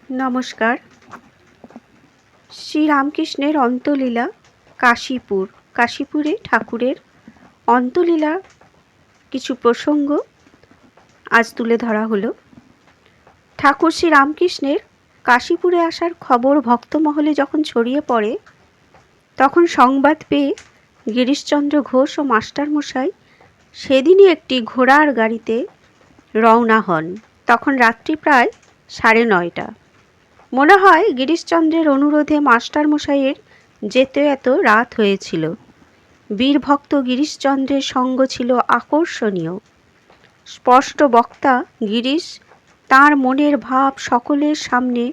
নমস্কার। শ্রীরামকৃষ্ণের অন্তলীলা কাশীপুর। কাশীপুরে ঠাকুরের অন্তলীলা কিছু প্রসঙ্গ আজ তুলে ধরা হলো। ঠাকুর শ্রীরামকৃষ্ণের কাশীপুরে আসার খবর ভক্তমহলে যখন ছড়িয়ে পড়ে, তখন সংবাদ পেয়ে গিরিশচন্দ্র ঘোষ ও মাস্টারমশাই সেদিনই একটি ঘোড়ার গাড়িতে রওনা হন। তখন রাত্রি প্রায় 9:30। মনে হয় গিরিশচন্দ্রের অনুরোধে মাস্টারমশাইয়ের যেতে এত রাত হয়েছিল। বীরভক্ত গিরিশচন্দ্রের সঙ্গ ছিল আকর্ষণীয়। স্পষ্ট বক্তা গিরিশ তাঁর মনের ভাব সকলের সামনে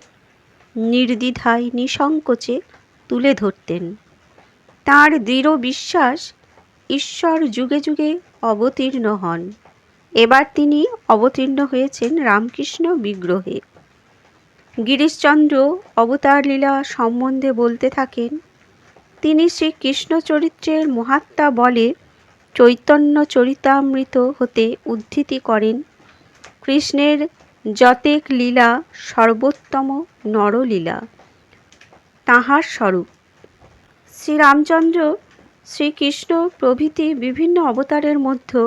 নির্দ্বিধায় নিঃসংকোচে তুলে ধরতেন। তাঁর দৃঢ় বিশ্বাস ঈশ্বর যুগে যুগে অবতীর্ণ হন। এবার তিনি অবতীর্ণ হয়েছেন রামকৃষ্ণ বিগ্রহে। গিরিশচন্দ্র অবতার লীলা সম্বন্ধে বলতে থাকেন, তিনি শ্রীকৃষ্ণ চরিত্রের মহাত্মা বলে চৈতন্য চরিতামৃত হতে উদ্ধৃতি করেন, কৃষ্ণের যতেক লীলা সর্বোত্তম নরলীলা তাঁহার স্বরূপ। শ্রীরামচন্দ্র, শ্রীকৃষ্ণ প্রভৃতি বিভিন্ন অবতারের মধ্যে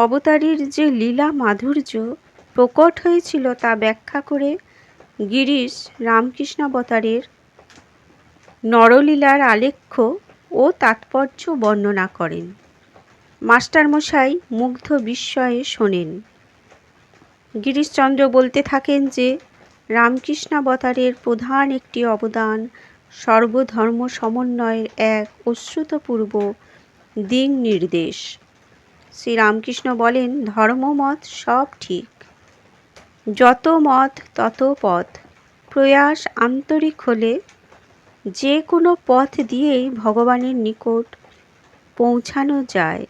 অবতারীর যে লীলা মাধুর্য প্রকট হয়েছিল তা ব্যাখ্যা করে গিরিশ রামকৃষ্ণাবতারের নরলীলার আলেখ্য ও তাৎপর্য বর্ণনা করেন। মাস্টারমশাই মুগ্ধ বিস্ময়ে শোনেন। গিরিশচন্দ্র বলতে থাকেন যে রামকৃষ্ণাবতারের প্রধান একটি অবদান সর্বধর্ম সমন্বয়ের এক অশ্রুতপূর্ব দিক নির্দেশ। শ্রীরামকৃষ্ণ বলেন, ধর্মমত সব ঠিক, যত মত তত পথ, প্রয়াস আন্তরিক হলে যে কোনো পথ দিয়েই ভগবানের নিকট পৌঁছানো যায়।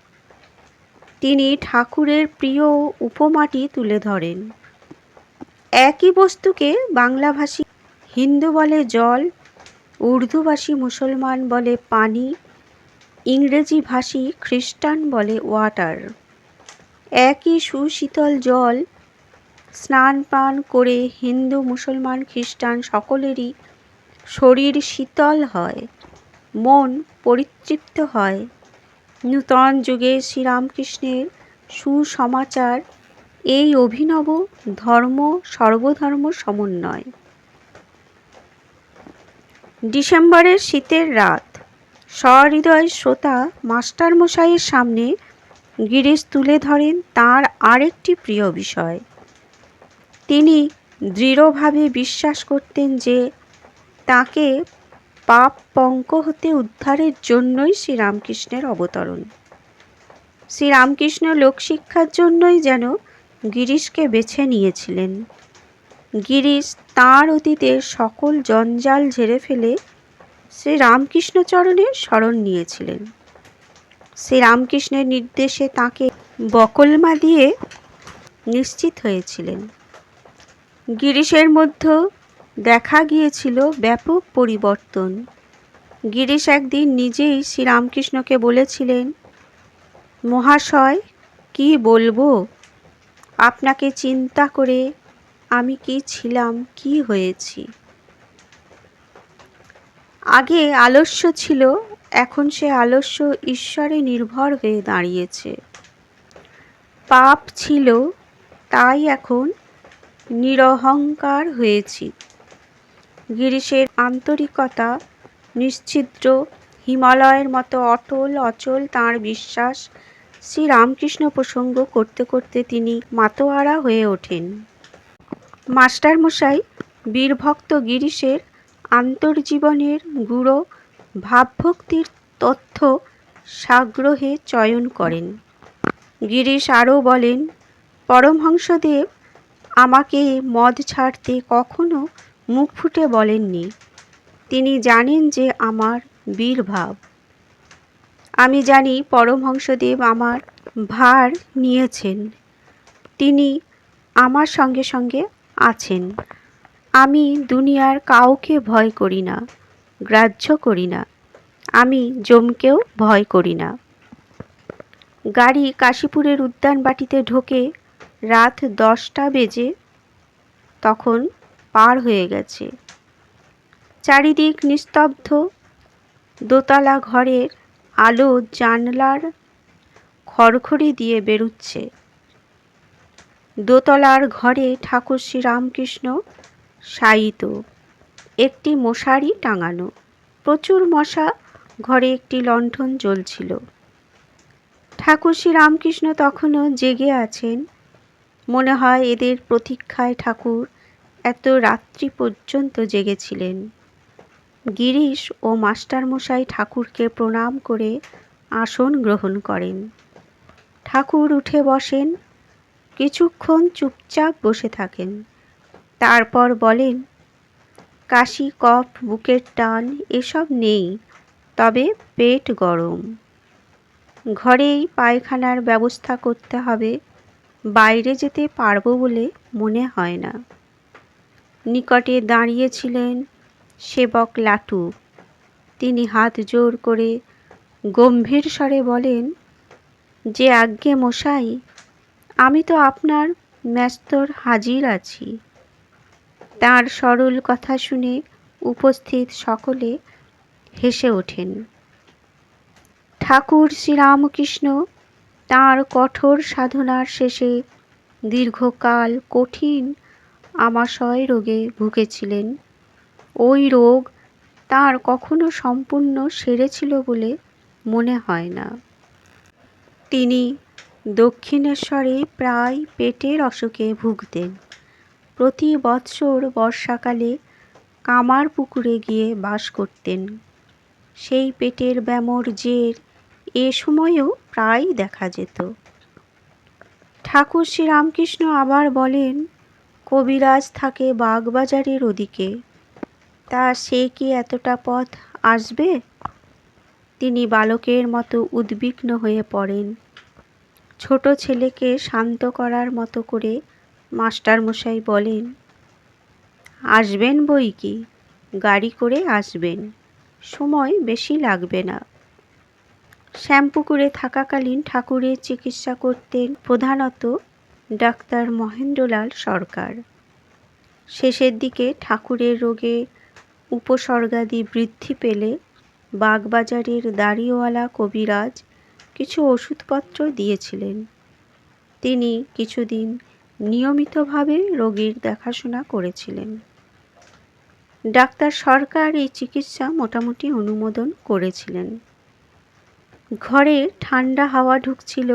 তিনি ঠাকুরের প্রিয় উপমাটি তুলে ধরেন। একই বস্তুকে বাংলাভাষী হিন্দু বলে জল, উর্দুভাষী মুসলমান বলে পানি, ইংরেজিভাষী খ্রিস্টান বলে ওয়াটার। একই সুশীতল জল স্নান পান করে হিন্দু মুসলমান খ্রিস্টান সকলেরই শরীর শীতল হয়, মন পরিতৃপ্ত হয়। নূতন যুগে শ্রীরামকৃষ্ণের সুসমাচার এই অভিনব ধর্ম সর্বধর্ম সমন্বয়। ডিসেম্বরের শীতের রাত। সহৃদয় শ্রোতা মাস্টারমশাইয়ের সামনে গিরিশ তুলে ধরেন তাঁর আরেকটি প্রিয় বিষয়। তিনি দৃঢ়ভাবে বিশ্বাস করতেন যে তাঁকে পাপ পঙ্ক হতে উদ্ধারের জন্যই শ্রীরামকৃষ্ণের অবতরণ। শ্রীরামকৃষ্ণ লোকশিক্ষার জন্যই যেন গিরিশকে বেছে নিয়েছিলেন। গিরিশ তাঁর অতীতের সকল জঞ্জাল ঝেড়ে ফেলে শ্রীরামকৃষ্ণচরণে শরণ নিয়েছিলেন। শ্রীরামকৃষ্ণের নির্দেশে তাঁকে বকলমা দিয়ে নিশ্চিত হয়েছিলেন। গিরিশের মধ্যে দেখা গিয়েছিল ব্যাপক পরিবর্তন। গিরিশ একদিন নিজেই শ্রীরামকৃষ্ণকে বলেছিলেন, মহাশয়, কি বলবো, আপনাকে চিন্তা করে আমি কি ছিলাম, কি হয়েছি। আগে আলস্য ছিল, এখন সে আলস্য ঈশ্বরে নির্ভর হয়ে দাঁড়িয়েছে। পাপ ছিল, তাই এখন নিরহংকার হয়েছি। গিরিশের আন্তরিকতা নিশ্ছিদ্র হিমালয়ের মতো অটল অচল তাঁর বিশ্বাস। শ্রীরামকৃষ্ণ প্রসঙ্গ করতে করতে তিনি মাতোয়ারা হয়ে ওঠেন। মাস্টারমশাই বীরভক্ত গিরিশের আন্তর্জীবনের গূঢ় ভাবভক্তির তথ্য সাগ্রহে চয়ন করেন। গিরিশ আরও বলেন, পরমহংসদেব আমাকে মদ ছাড়তে কখনো মুখ ফুটে বলেননি। তিনি জানেন যে আমার বীরভাব। আমি জানি পরমহংসদেব আমার ভার নিয়েছেন। তিনি আমার সঙ্গে সঙ্গে আছেন। আমি দুনিয়ার কাউকে ভয় করি না, গ্রাহ্য করি না। আমি যমকেও ভয় করি না। গাড়ি কাশীপুরের উদ্যানবাটিতে ঢোকে রাত 10টা বেজে। তখন পার হয়ে গেছে। চারিদিক নিস্তব্ধ। দোতলা ঘরের আলো জানলার খড়খড়ি দিয়ে বেরুচ্ছে। দোতলার ঘরে ঠাকুর শ্রীরামকৃষ্ণ শায়িত, একটি মশারি টাঙানো, প্রচুর মশা। ঘরে একটি লণ্ঠন জ্বলছিল। ঠাকুর শ্রীরামকৃষ্ণ তখনও জেগে আছেন। মনে হয় এদের প্রতীক্ষায় ঠাকুর এত রাত্রি পর্যন্ত জেগেছিলেন। গিরিশ ও মাস্টারমশাই ঠাকুরকে প্রণাম করে আসন গ্রহণ করেন। ঠাকুর উঠে বসেন, কিছুক্ষণ চুপচাপ বসে থাকেন। তারপর বলেন, কাশি, কফ, বুকের টান এসব নেই, তবে পেট গরম। ঘরেই পায়খানার ব্যবস্থা করতে হবে, বাইরে যেতে পারবো বলে মনে হয় না। নিকটে দাঁড়িয়েছিলেন সেবক লাটু। তিনি হাত জোর করে গম্ভীর স্বরে বলেন, যে আজ্ঞে মশাই, আমি তো আপনার মেস্তর হাজির আছি। তাঁর সরল কথা শুনে উপস্থিত সকলে হেসে ওঠেন। ঠাকুর শ্রীরামকৃষ্ণ তাঁর কঠোর সাধনার শেষে দীর্ঘকাল কঠিন আমাশয় রোগে ভুগেছিলেন। ওই রোগ তাঁর কখনো সম্পূর্ণ সেরেছিল বলে মনে হয় না। তিনি দক্ষিণেশ্বরে প্রায় পেটের অসুখে ভুগতেন। প্রতি বৎসর বর্ষাকালে কামারপুকুরে গিয়ে বাস করতেন। সেই পেটের ব্যামোর জের এ সময়েও প্রায় দেখা যেত। ঠাকুর শ্রীরামকৃষ্ণ আবার বলেন, কবিরাজ থাকে বাগবাজারের ওদিকে, তা সে কি এতটা পথ আসবে? তিনি বালকের মতো উদ্বিগ্ন হয়ে পড়েন। ছোট ছেলেকে শান্ত করার মতো করে মাস্টারমশাই বলেন, আসবেন বই কি, গাড়ি করে আসবেন, সময় বেশি লাগবে না। শ্যামপুকুরে থাকাকালীন ঠাকুরের চিকিৎসা করতেন প্রধানত ডাক্তার মহেন্দ্রলাল সরকার। শেষের দিকে ঠাকুরের রোগে উপসর্গাদি বৃদ্ধি পেলে বাগবাজারের দাড়িওয়ালা কবিরাজ কিছু ওষুধপত্র দিয়েছিলেন। তিনি কিছুদিন নিয়মিতভাবে রোগীর দেখাশোনা করেছিলেন। ডাক্তার সরকার এই চিকিৎসা মোটামুটি অনুমোদন করেছিলেন। ঘরে ঠান্ডা হাওয়া ঢুকছিল।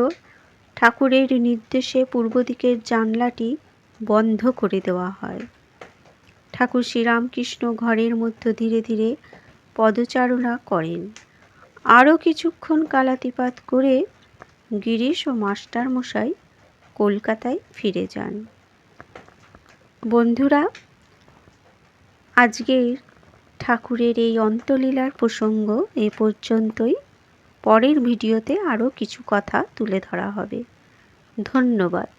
ঠাকুরের নির্দেশে পূর্ব দিকের জানলাটি বন্ধ করে দেওয়া হয়। ঠাকুর শ্রীরামকৃষ্ণ ঘরের মধ্যে ধীরে ধীরে পদচারণা করেন। আরও কিছুক্ষণ কালাতিপাত করে গিরিশ ও মাস্টারমশাই কলকাতায় ফিরে যান। বন্ধুরা, আজকের ঠাকুরের এই অন্তলীলার প্রসঙ্গ এ পর্যন্তই। পরের ভিডিওতে আরও কিছু কথা তুলে ধরা হবে। ধন্যবাদ।